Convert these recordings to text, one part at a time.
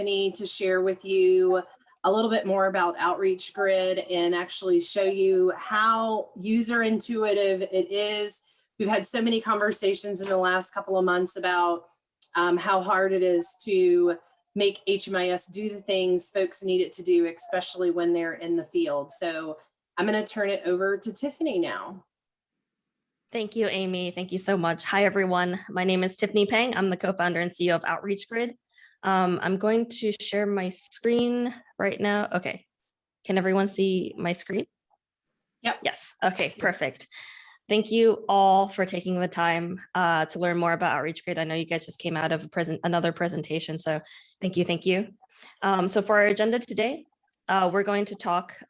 to share with you a little bit more about Outreach Grid and actually show you how user intuitive it is. We've had so many conversations in the last couple of months about how hard it is to make HMIS do the things folks need it to do, especially when they're in the field. So I'm going to turn it over to Tiffany now. Thank you, Amy. Thank you so much. Hi, everyone. My name is Tiffany Pang. I'm the co-founder and CEO of Outreach Grid. I'm going to share my screen right now. Okay. Can everyone see my screen? Yep. Yes. Okay, perfect. Thank you all for taking the time to learn more about Outreach Grid. I know you guys just came out of another presentation, so thank you, thank you. So for our agenda today, we're going to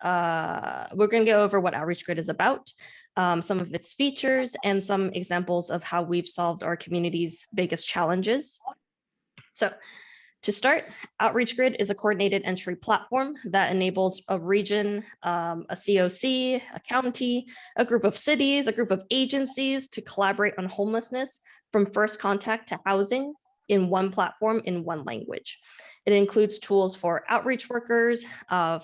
go over what Outreach Grid is about, some of its features, and some examples of how we've solved our community's biggest challenges. So to start, Outreach Grid is a coordinated entry platform that enables a region, a CoC, a county, a group of cities, a group of agencies to collaborate on homelessness from first contact to housing in one platform in one language. It includes tools for outreach workers,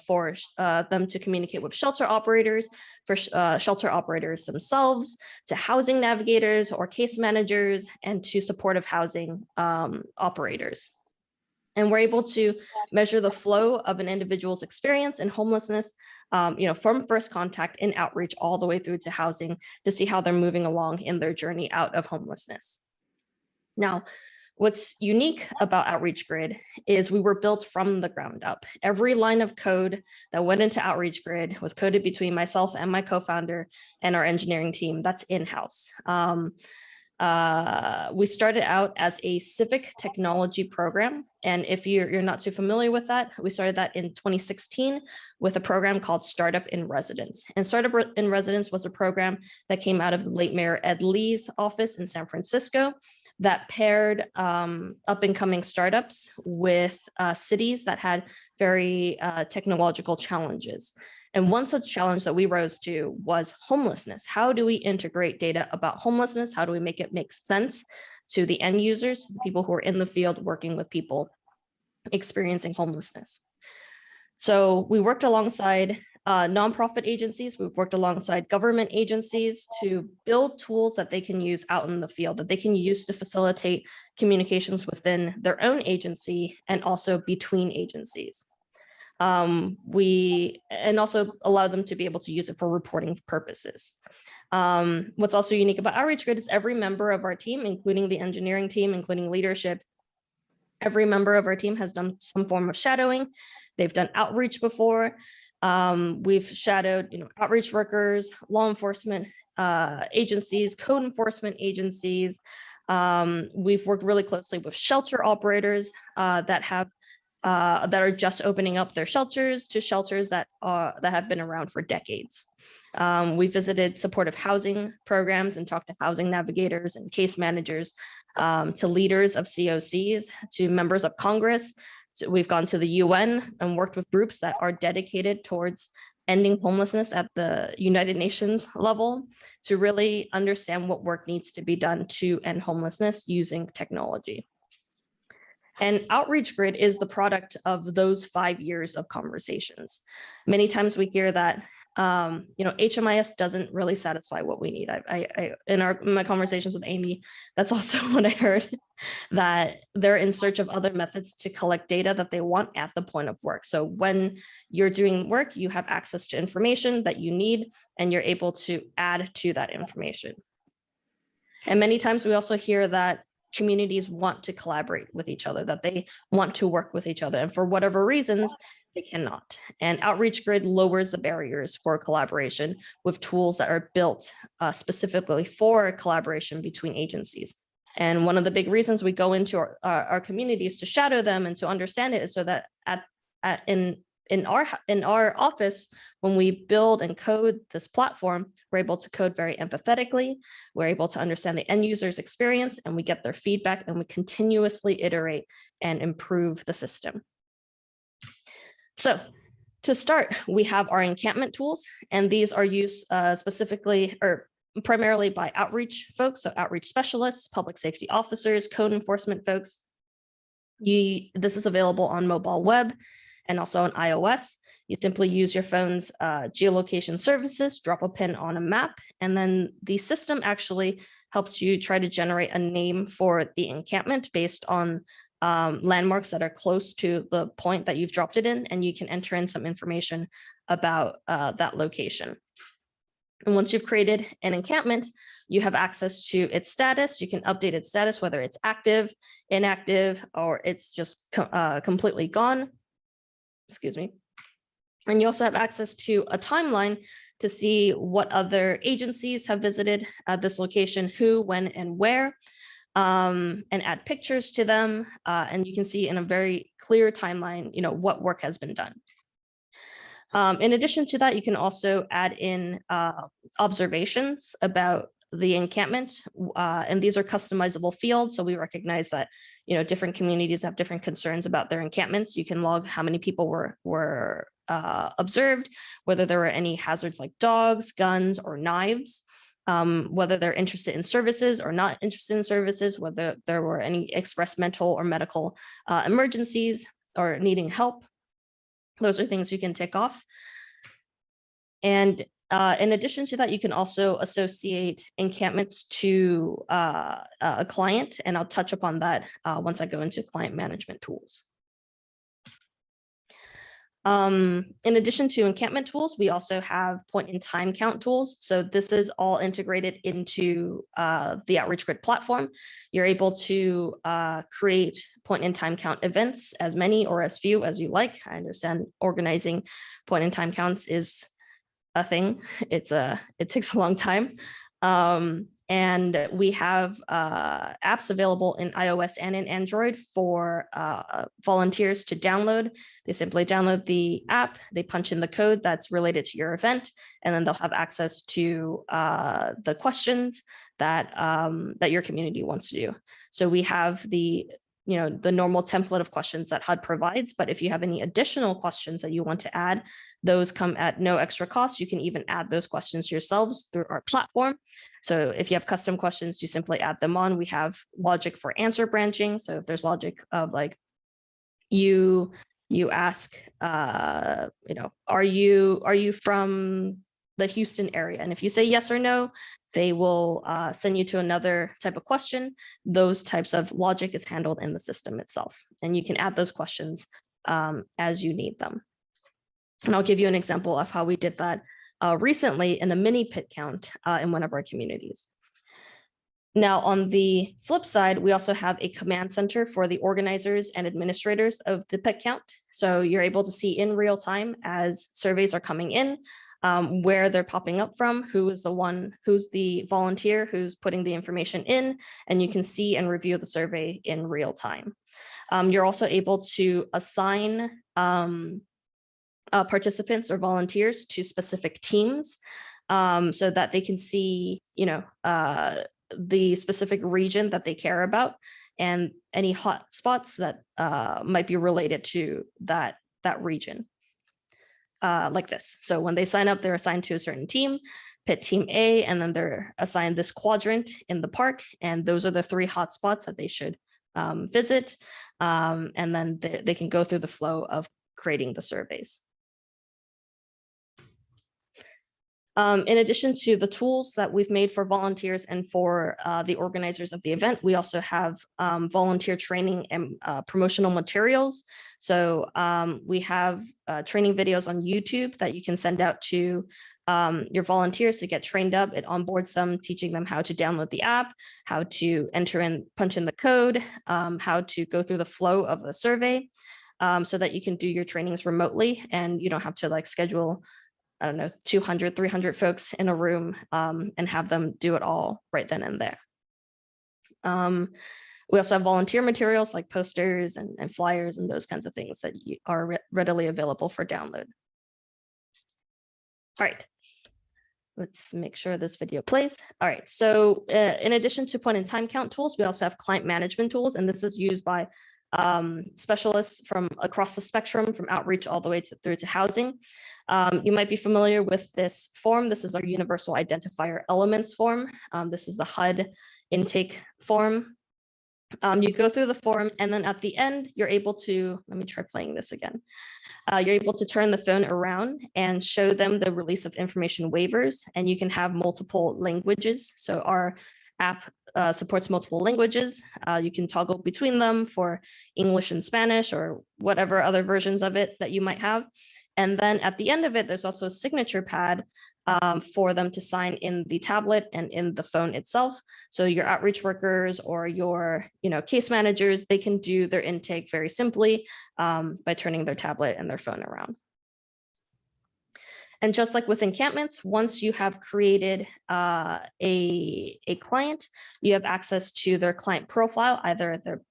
for them to communicate with shelter operators, for shelter operators themselves, to housing navigators or case managers, and to supportive housing operators. And we're able to measure the flow of an individual's experience in homelessness, from first contact in outreach all the way through to housing to see how they're moving along in their journey out of homelessness. Now, what's unique about Outreach Grid is we were built from the ground up. Every line of code that went into Outreach Grid was coded between myself and my co-founder and our engineering team. That's in-house. We started out as a civic technology program. And if you're not too familiar with that, we started that in 2016 with a program called Startup in Residence. And Startup in Residence was a program that came out of the late Mayor Ed Lee's office in San Francisco that paired up and coming startups with cities that had very technological challenges. And one such challenge that we rose to was homelessness. How do we integrate data about homelessness? How do we make it make sense to the end users, the people who are in the field working with people experiencing homelessness? So we worked alongside nonprofit agencies. We've worked alongside government agencies to build tools that they can use out in the field, that they can use to facilitate communications within their own agency and also between agencies. And also allow them to be able to use it for reporting purposes. What's also unique about Outreach Grid is every member of our team, including the engineering team, including leadership, every member of our team has done some form of shadowing. They've done outreach before. We've shadowed, outreach workers, law enforcement agencies, code enforcement agencies. We've worked really closely with shelter operators that are just opening up their shelters to shelters that have been around for decades. We visited supportive housing programs and talked to housing navigators and case managers, to leaders of CoCs, to members of Congress. So we've gone to the UN and worked with groups that are dedicated towards ending homelessness at the United Nations level to really understand what work needs to be done to end homelessness using technology. And Outreach Grid is the product of those 5 years of conversations. Many times we hear that, HMIS doesn't really satisfy what we need. In my conversations with Amy, that's also what I heard, that they're in search of other methods to collect data that they want at the point of work. So when you're doing work, you have access to information that you need, and you're able to add to that information. And many times we also hear that communities want to collaborate with each other, that they want to work with each other, and for whatever reasons, they cannot. And Outreach Grid lowers the barriers for collaboration with tools that are built specifically for collaboration between agencies. And one of the big reasons we go into our communities to shadow them and to understand it is so that in our office, when we build and code this platform, we're able to code very empathetically. We're able to understand the end user's experience, and we get their feedback, and we continuously iterate and improve the system. So to start, we have our encampment tools, and these are used specifically or primarily by outreach folks, so outreach specialists, public safety officers, code enforcement folks. This is available on mobile web and also on iOS. You simply use your phone's geolocation services, drop a pin on a map, and then the system actually helps you try to generate a name for the encampment based on landmarks that are close to the point that you've dropped it in, and you can enter in some information about that location. And once you've created an encampment, you have access to its status. You can update its status, whether it's active, inactive, or it's just completely gone. Excuse me. And you also have access to a timeline to see what other agencies have visited this location, who, when, and where, and add pictures to them. And you can see in a very clear timeline, what work has been done. In addition to that, you can also add in observations about the encampment, and these are customizable fields. So we recognize that different communities have different concerns about their encampments. You can log how many people were observed, whether there were any hazards like dogs, guns, or knives, whether they're interested in services or not interested in services, whether there were any express mental or medical emergencies or needing help. Those are things you can tick off. And in addition to that, you can also associate encampments to a client, and I'll touch upon that once I go into client management tools. In addition to encampment tools, we also have point in time count tools. So this is all integrated into the Outreach Grid platform. You're able to create point in time count events, as many or as few as you like. I understand organizing point in time counts is a thing. It takes a long time. And we have apps available in iOS and in Android for volunteers to download. They simply download the app, they punch in the code that's related to your event, and then they'll have access to the questions that your community wants to do. So we have the normal template of questions that HUD provides, but if you have any additional questions that you want to add, those come at no extra cost. You can even add those questions yourselves through our platform. So if you have custom questions, you simply add them on. We have logic for answer branching. So if there's logic of like, you ask, are you from the Houston area? And if you say yes or no, they will send you to another type of question. Those types of logic is handled in the system itself. And you can add those questions as you need them. And I'll give you an example of how we did that recently in a mini pit count in one of our communities. Now, on the flip side, we also have a command center for the organizers and administrators of the pit count. So you're able to see in real time as surveys are coming in, where they're popping up from, who's the volunteer who's putting the information in, and you can see and review the survey in real time. You're also able to assign participants or volunteers to specific teams so that they can see, the specific region that they care about and any hot spots that might be related to that region. Like this. So when they sign up, they're assigned to a certain team, pit team A, and then they're assigned this quadrant in the park. And those are the 3 hotspots that they should visit. And then they can go through the flow of creating the surveys. In addition to the tools that we've made for volunteers and for the organizers of the event, we also have volunteer training and promotional materials. So we have training videos on YouTube that you can send out to your volunteers to get trained up. It onboards them, teaching them how to download the app, how to punch in the code, how to go through the flow of the survey so that you can do your trainings remotely and you don't have to schedule 200, 300 folks in a room and have them do it all right then and there. We also have volunteer materials like posters and flyers and those kinds of things that are readily available for download. All right, let's make sure this video plays. All right, so in addition to point in time count tools, we also have client management tools, and this is used by specialists from across the spectrum, from outreach all the way through to housing. You might be familiar with this form. This is our Universal Identifier Elements form. This is the HUD intake form. You go through the form, and then at the end, you're able to, let me try playing this again. You're able to turn the phone around and show them the release of information waivers, and you can have multiple languages. So our app supports multiple languages. You can toggle between them for English and Spanish or whatever other versions of it that you might have. And then at the end of it, there's also a signature pad for them to sign in the tablet and in the phone itself. So your outreach workers or your case managers, they can do their intake very simply by turning their tablet and their phone around. And just like with encampments, once you have created a client, you have access to their client profile, either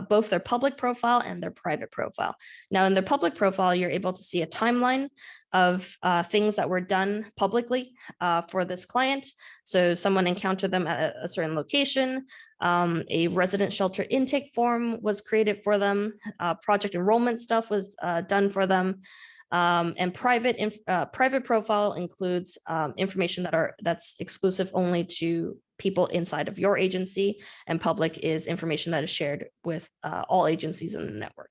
both their public profile and their private profile. Now, in their public profile, you're able to see a timeline of things that were done publicly for this client. So someone encountered them at a certain location, a resident shelter intake form was created for them, project enrollment stuff was done for them. And private profile includes information that's exclusive only to people inside of your agency, and public is information that is shared with all agencies in the network.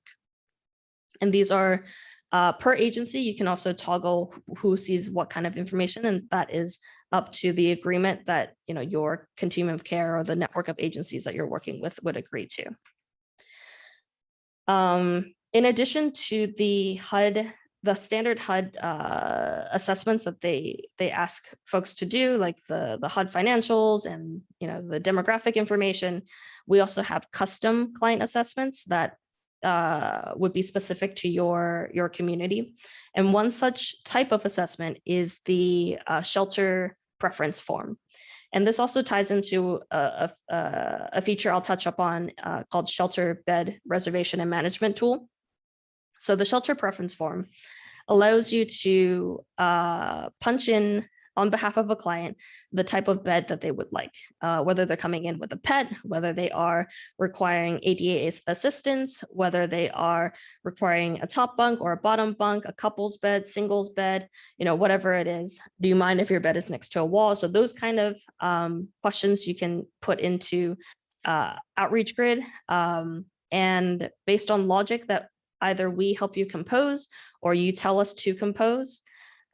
And these are per agency. You can also toggle who sees what kind of information, and that is up to the agreement that your continuum of care or the network of agencies that you're working with would agree to. In addition to the standard HUD assessments that they ask folks to do, like the HUD financials and the demographic information, we also have custom client assessments that would be specific to your community. And one such type of assessment is the shelter preference form. And this also ties into a feature I'll touch upon called Shelter Bed Reservation and Management Tool. So the shelter preference form allows you to punch in on behalf of a client the type of bed that they would like, whether they're coming in with a pet, whether they are requiring ADA assistance, whether they are requiring a top bunk or a bottom bunk, a couple's bed, singles bed, whatever it is. Do you mind if your bed is next to a wall? So those kind of questions you can put into Outreach Grid, and based on logic that either we help you compose or you tell us to compose,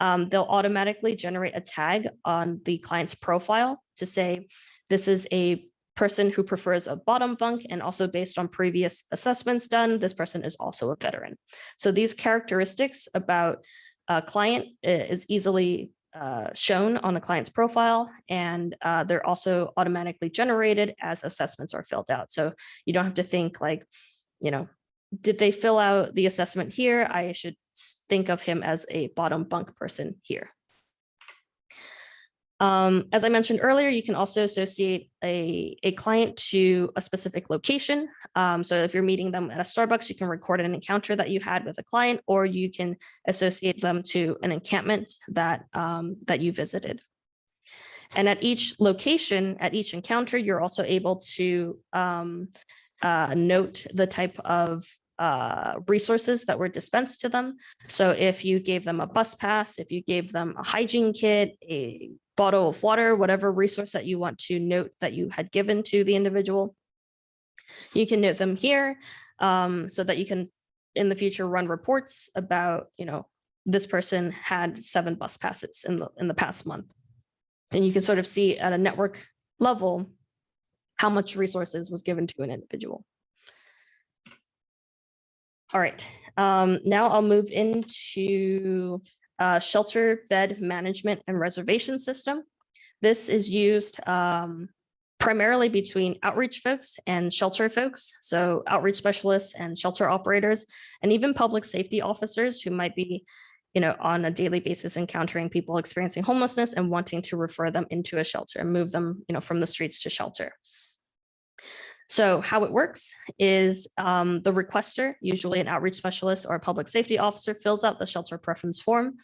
they'll automatically generate a tag on the client's profile to say, this is a person who prefers a bottom bunk, and also based on previous assessments done, this person is also a veteran. So these characteristics about a client is easily shown on a client's profile, and they're also automatically generated as assessments are filled out. So you don't have to think like, did they fill out the assessment here? I should think of him as a bottom bunk person here. As I mentioned earlier, you can also associate a client to a specific location. So if you're meeting them at a Starbucks, you can record an encounter that you had with a client, or you can associate them to an encampment that you visited. And at each location, at each encounter, you're also able to note the type of resources that were dispensed to them. So if you gave them a bus pass, if you gave them a hygiene kit, a bottle of water, whatever resource that you want to note that you had given to the individual, you can note them here, so that you can in the future run reports about, this person had 7 bus passes in the past month. And you can sort of see at a network level how much resources was given to an individual. All right, now I'll move into shelter bed management and reservation system. This is used primarily between outreach folks and shelter folks. So outreach specialists and shelter operators, and even public safety officers who might be, on a daily basis encountering people experiencing homelessness and wanting to refer them into a shelter and move them, from the streets to shelter. So how it works is the requester, usually an outreach specialist or a public safety officer, fills out the shelter preference form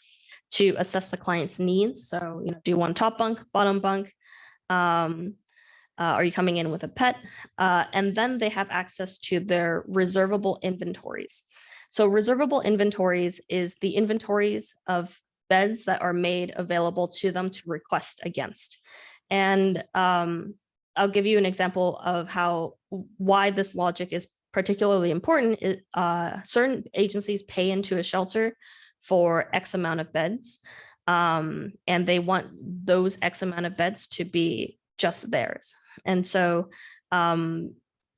to assess the client's needs. So, do you want top bunk, bottom bunk? Are you coming in with a pet? And then they have access to their reservable inventories. So reservable inventories is the inventories of beds that are made available to them to request against. And I'll give you an example of why this logic is particularly important. Certain agencies pay into a shelter for X amount of beds, and they want those X amount of beds to be just theirs. And so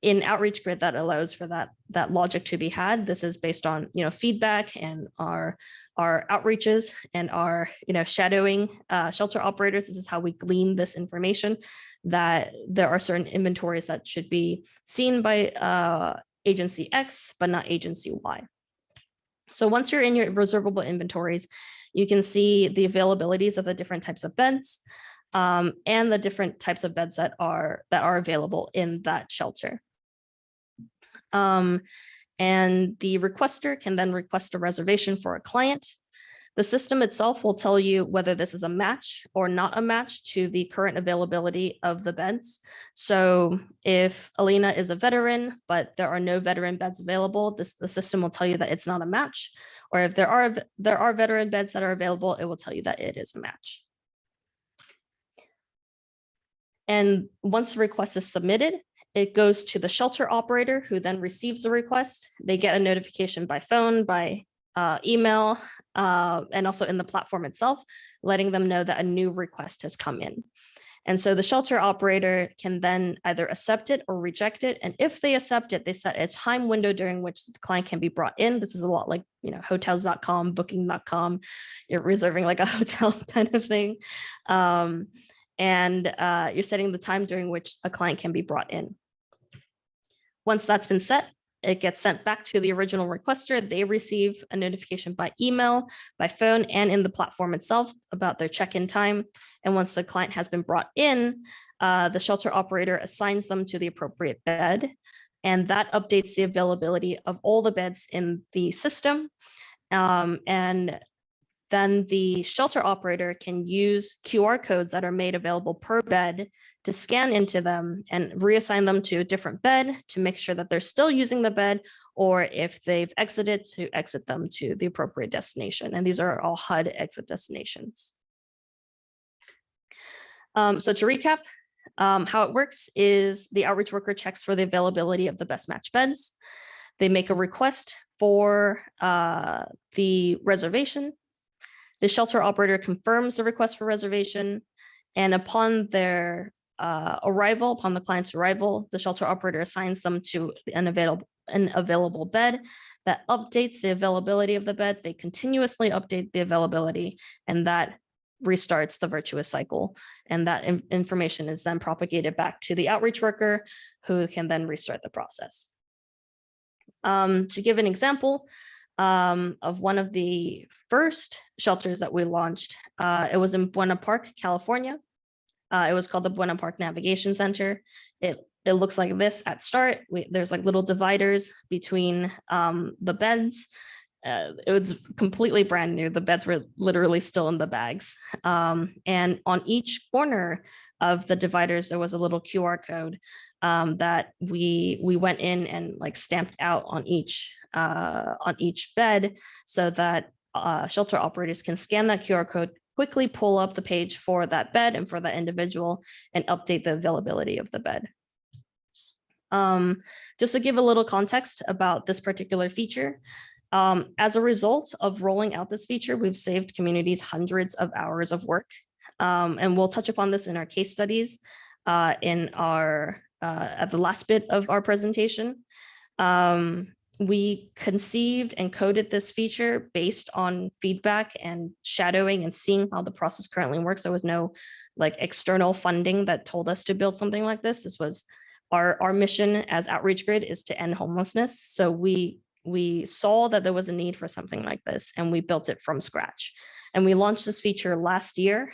in Outreach Grid, that allows for that logic to be had. This is based on feedback and our outreaches and our shadowing shelter operators. This is how we glean this information, that there are certain inventories that should be seen by agency X, but not agency Y. So once you're in your reservable inventories, you can see the availabilities of the different types of beds and the different types of beds that are available in that shelter. And the requester can then request a reservation for a client. The system itself will tell you whether this is a match or not a match to the current availability of the beds. So if Alina is a veteran, but there are no veteran beds available, the system will tell you that it's not a match. Or if there are veteran beds that are available, it will tell you that it is a match. And once the request is submitted, it goes to the shelter operator, who then receives the request. They get a notification by phone, by email, and also in the platform itself, letting them know that a new request has come in. And so the shelter operator can then either accept it or reject it. And if they accept it, they set a time window during which the client can be brought in. This is a lot like, hotels.com, booking.com, you're reserving like a hotel kind of thing. And you're setting the time during which a client can be brought in. Once that's been set, it gets sent back to the original requester. They receive a notification by email, by phone, and in the platform itself about their check-in time. And once the client has been brought in, the shelter operator assigns them to the appropriate bed. And that updates the availability of all the beds in the system. And then the shelter operator can use QR codes that are made available per bed to scan into them and reassign them to a different bed to make sure that they're still using the bed, or if they've exited, to exit them to the appropriate destination. And these are all HUD exit destinations. So to recap, how it works is the outreach worker checks for the availability of the best match beds. They make a request for the reservation. The shelter operator confirms the request for reservation, and upon their arrival, upon the client's arrival, the shelter operator assigns them to an available bed that updates the availability of the bed. They continuously update the availability, and that restarts the virtuous cycle. And that information is then propagated back to the outreach worker, who can then restart the process. To give an example, of one of the first shelters that we launched. It was in Buena Park, California. It was called the Buena Park Navigation Center. It looks like this at start. There's like little dividers between the beds. It was completely brand new. The beds were literally still in the bags. And on each corner of the dividers, there was a little QR code that we went in and like stamped out on each bed, so that shelter operators can scan that QR code, quickly pull up the page for that bed and for that individual, and update the availability of the bed. Just to give a little context about this particular feature, as a result of rolling out this feature, we've saved communities hundreds of hours of work. And we'll touch upon this in our case studies in our at the last bit of our presentation. We conceived and coded this feature based on feedback and shadowing and seeing how the process currently works. There was no like external funding that told us to build something like this. This was our mission as Outreach Grid is to end homelessness. So we saw that there was a need for something like this, and we built it from scratch. And we launched this feature last year.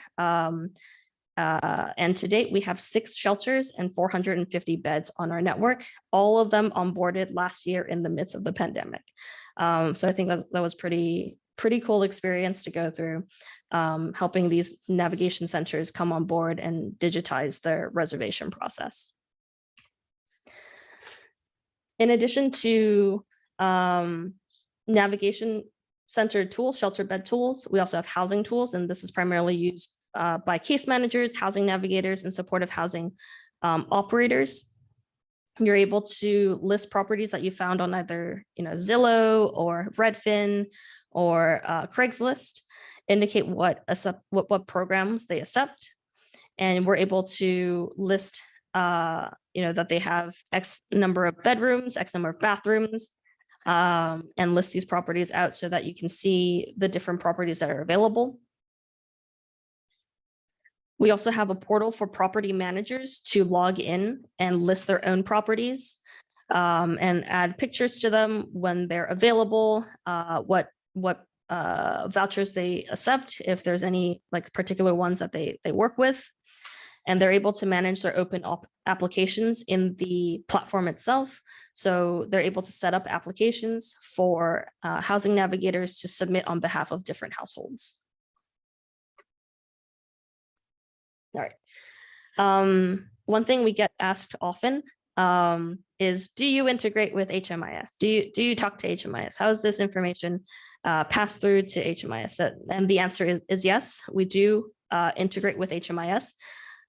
And to date, we have 6 shelters and 450 beds on our network, all of them onboarded last year in the midst of the pandemic. So I think that was pretty cool experience to go through, helping these navigation centers come on board and digitize their reservation process. In addition to navigation center tools, shelter bed tools, we also have housing tools, and this is primarily used by case managers, housing navigators, and supportive housing operators. You're able to list properties that you found on either Zillow or Redfin or Craigslist, indicate what programs they accept, and we're able to list that they have X number of bedrooms, X number of bathrooms, and list these properties out so that you can see the different properties that are available. We also have a portal for property managers to log in and list their own properties and add pictures to them when they're available, what vouchers they accept, if there's any particular ones that they work with. And they're able to manage their open applications in the platform itself. So they're able to set up applications for housing navigators to submit on behalf of different households. All right. One thing we get asked often is, do you integrate with HMIS? Do you talk to HMIS? How is this information passed through to HMIS? And the answer is yes, we do integrate with HMIS.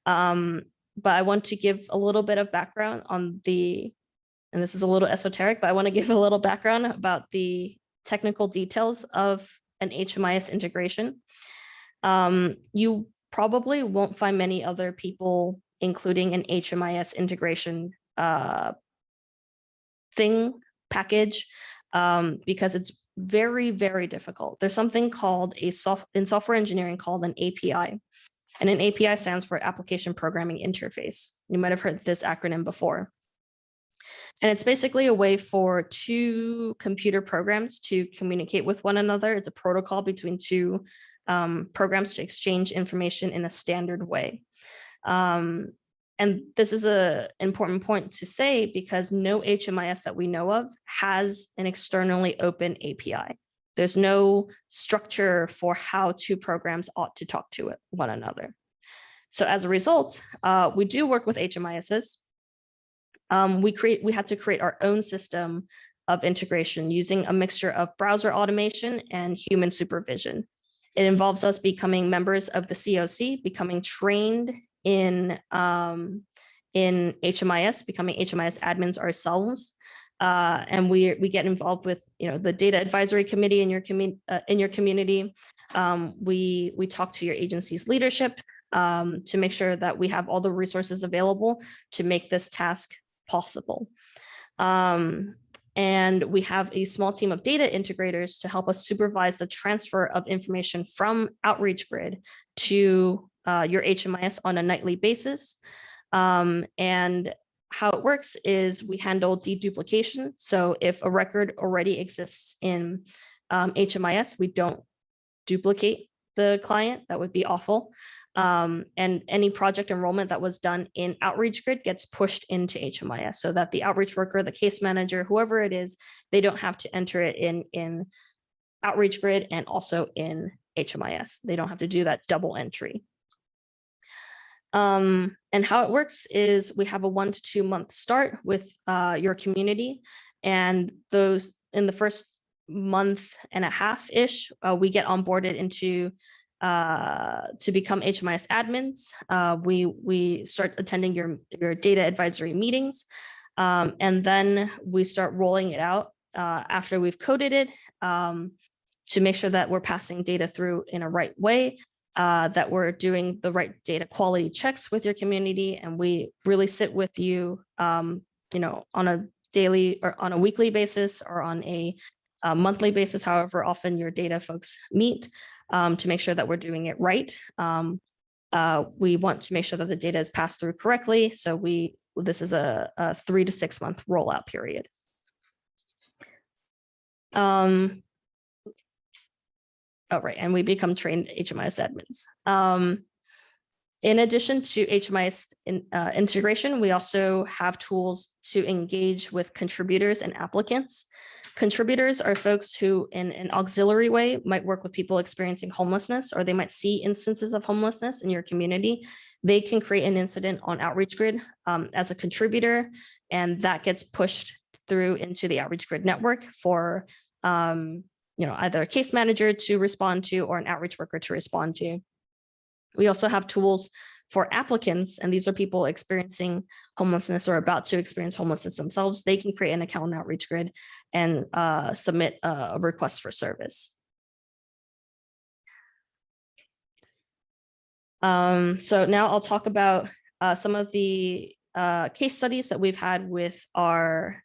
But I want to give a little bit of background on and this is a little esoteric, but I want to give a little background about the technical details of an HMIS integration. You probably won't find many other people including an HMIS integration package because it's very, very difficult. There's something called in software engineering called an API. And an API stands for Application Programming Interface. You might have heard this acronym before. And it's basically a way for two computer programs to communicate with one another. It's a protocol between two programs to exchange information in a standard way. And this is an important point to say because no HMIS that we know of has an externally open API. There's no structure for how two programs ought to talk to one another. So as a result, we do work with HMISs. We had to create our own system of integration using a mixture of browser automation and human supervision. It involves us becoming members of the CoC, becoming trained in HMIS, becoming HMIS admins ourselves. And we get involved with the data advisory committee in your community. We talk to your agency's leadership to make sure that we have all the resources available to make this task possible. And we have a small team of data integrators to help us supervise the transfer of information from Outreach Grid to your HMIS on a nightly basis. And how it works is we handle deduplication. So if a record already exists in HMIS, we don't duplicate the client. That would be awful. And any project enrollment that was done in Outreach Grid gets pushed into HMIS so that the outreach worker, the case manager, whoever it is, they don't have to enter it in Outreach Grid and also in HMIS. They don't have to do that double entry. And how it works is we have a 1 to 2 month start with your community, and those in the first month and a half-ish, we get onboarded into to become HMIS admins. We start attending your data advisory meetings, and then we start rolling it out after we've coded it to make sure that we're passing data through in a right way. That we're doing the right data quality checks with your community, and we really sit with you, on a daily or on a weekly basis or on a monthly basis, however often your data folks meet, to make sure that we're doing it right. We want to make sure that the data is passed through correctly. So this is a 3 to 6 month rollout period. Oh, right, and we become trained HMIS admins. In addition to HMIS integration, we also have tools to engage with contributors and applicants. Contributors are folks who, in an auxiliary way, might work with people experiencing homelessness, or they might see instances of homelessness in your community. They can create an incident on Outreach Grid as a contributor, and that gets pushed through into the Outreach Grid network for either a case manager to respond to or an outreach worker to respond to. We also have tools For applicants, and these are people experiencing homelessness or about to experience homelessness themselves, they can create an account in Outreach Grid and submit a request for service. So now I'll talk about some of the case studies that we've had with our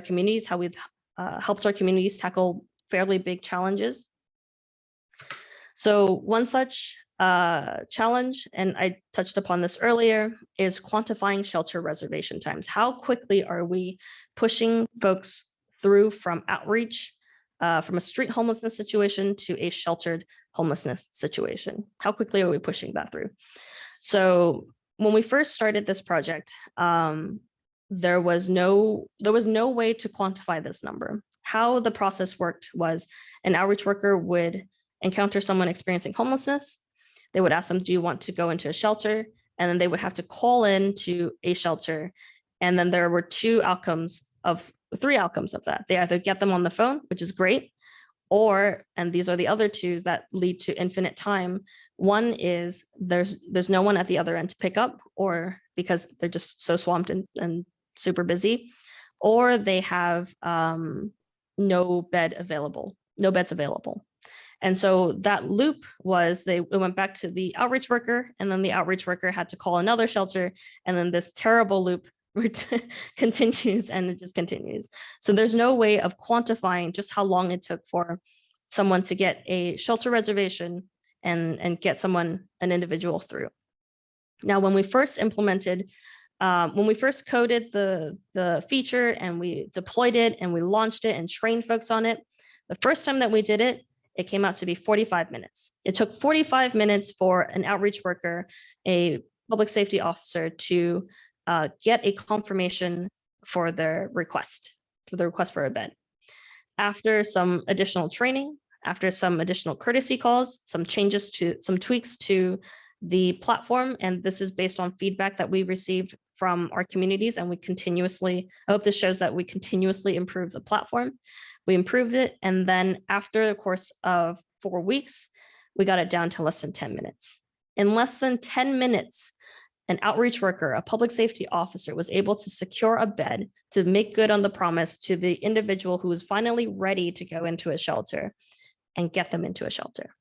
communities, how we've helped our communities tackle fairly big challenges. So one such challenge, and I touched upon this earlier, is quantifying shelter reservation times. How quickly are we pushing folks through from outreach, from a street homelessness situation to a sheltered homelessness situation? How quickly are we pushing that through? So when we first started this project, there was no way to quantify this number. How the process worked was an outreach worker would encounter someone experiencing homelessness. They would ask them, do you want to go into a shelter? And then they would have to call in to a shelter. And then there were three outcomes of that. They either get them on the phone, which is great, or, and these are the other two that lead to infinite time. One is there's no one at the other end to pick up, or because they're just so swamped and super busy, or they have no beds available. And so that loop was it went back to the outreach worker, and then the outreach worker had to call another shelter, and then this terrible loop continues, and it just continues. So there's no way of quantifying just how long it took for someone to get a shelter reservation and get an individual through. Now, when we first implemented, when we first coded the feature and we deployed it and we launched it and trained folks on it, the first time that we did it, it came out to be 45 minutes. It took 45 minutes for an outreach worker, a public safety officer, to get a confirmation for their request, for a bed. After some additional training, after some additional courtesy calls, some tweaks to the platform, and this is based on feedback that we received from our communities, and I hope this shows that we continuously improve the platform. We improved it, and then after the course of 4 weeks, we got it down to less than 10 minutes. In less than 10 minutes, an outreach worker, a public safety officer, was able to secure a bed to make good on the promise to the individual who was finally ready to go into a shelter and get them into a shelter.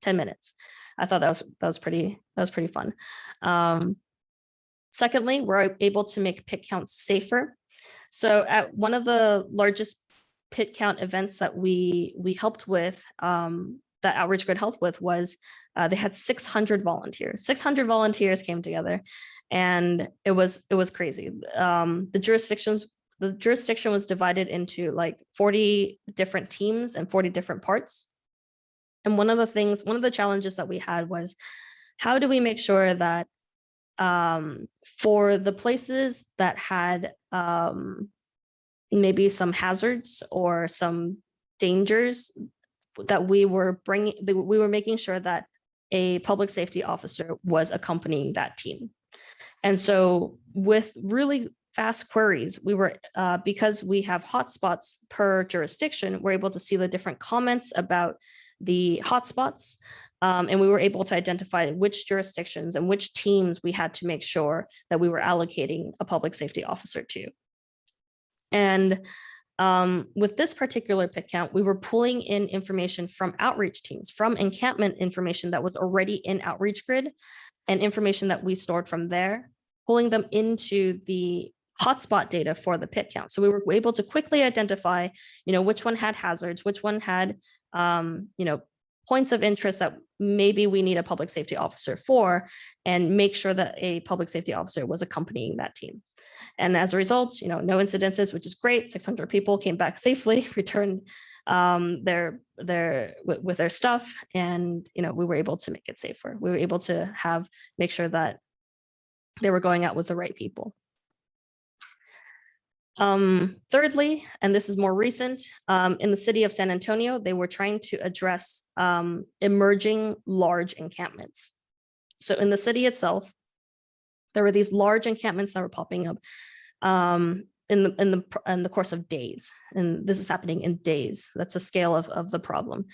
10 minutes. I thought that was pretty fun. Secondly, we're able to make pit counts safer. So at one of the largest pit count events that we helped with, that Outreach Grid helped with, was they had 600 volunteers. 600 volunteers came together, and it was crazy. The jurisdiction was divided into like 40 different teams and 40 different parts. And one of the challenges that we had was, how do we make sure that for the places that had maybe some hazards or some dangers, that we were making sure that a public safety officer was accompanying that team. And so with really fast queries, we were, because we have hotspots per jurisdiction, we're able to see the different comments about the hotspots. And we were able to identify which jurisdictions and which teams we had to make sure that we were allocating a public safety officer to. And with this particular pit count, we were pulling in information from outreach teams, from encampment information that was already in Outreach Grid, and information that we stored from there, pulling them into the hotspot data for the pit count. So we were able to quickly identify, which one had hazards, which one had, points of interest that maybe we need a public safety officer for, and make sure that a public safety officer was accompanying that team. And as a result, no incidences, which is great. 600 people came back safely, returned with their stuff, and we were able to make it safer. We were able to make sure that they were going out with the right people. Thirdly, and this is more recent, in the city of San Antonio, they were trying to address emerging large encampments. So in the city itself, there were these large encampments that were popping up. in the course of days. And this is happening in days. That's a scale of the problem.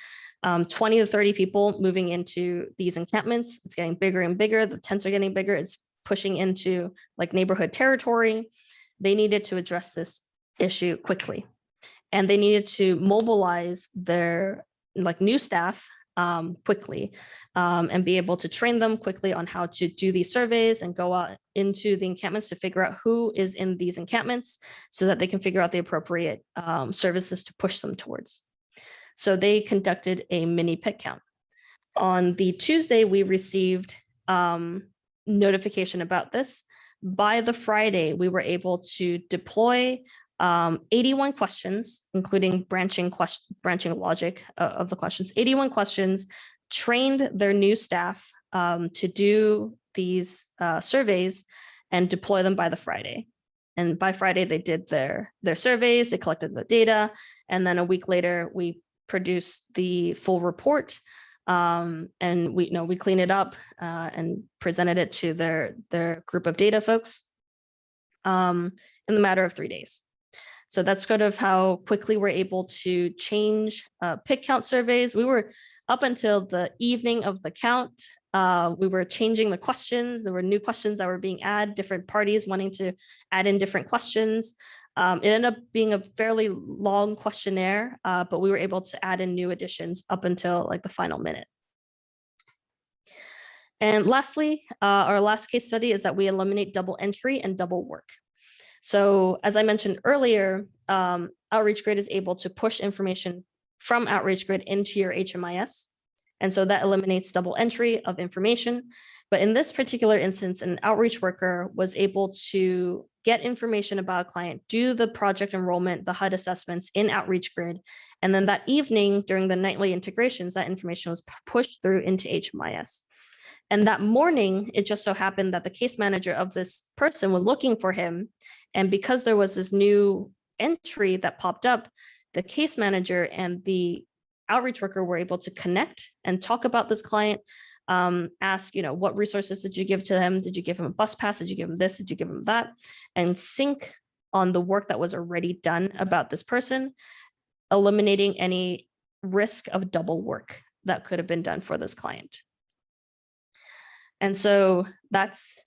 20 to 30 people moving into these encampments. It's getting bigger and bigger. The tents are getting bigger. It's pushing into like neighborhood territory. They needed to address this issue quickly. And they needed to mobilize their like new staff quickly and be able to train them quickly on how to do these surveys and go out into the encampments to figure out who is in these encampments so that they can figure out the appropriate services to push them towards. So they conducted a mini pit count. On the Tuesday, we received notification about this. By the Friday, we were able to deploy 81 questions, including branching logic of the questions, 81 questions, trained their new staff to do these surveys and deploy them by the Friday. And by Friday, they did their surveys, they collected the data, and then a week later, we produced the full report. And we cleaned it up and presented it to their group of data folks in the matter of 3 days. So that's sort of how quickly we're able to change pit count surveys. We were up until the evening of the count. We were changing the questions. There were new questions that were being added, different parties wanting to add in different questions. It ended up being a fairly long questionnaire, but we were able to add in new additions up until like the final minute. And lastly, our last case study is that we eliminate double entry and double work. So as I mentioned earlier, Outreach Grid is able to push information from Outreach Grid into your HMIS. And so that eliminates double entry of information. But in this particular instance, an outreach worker was able to get information about a client, do the project enrollment, the HUD assessments in Outreach Grid. And then that evening during the nightly integrations, that information was pushed through into HMIS. And that morning, it just so happened that the case manager of this person was looking for him. And because there was this new entry that popped up, the case manager and the outreach worker were able to connect and talk about this client, ask, what resources did you give to him? Did you give him a bus pass? Did you give him this? Did you give him that? And sync on the work that was already done about this person, eliminating any risk of double work that could have been done for this client. And so that's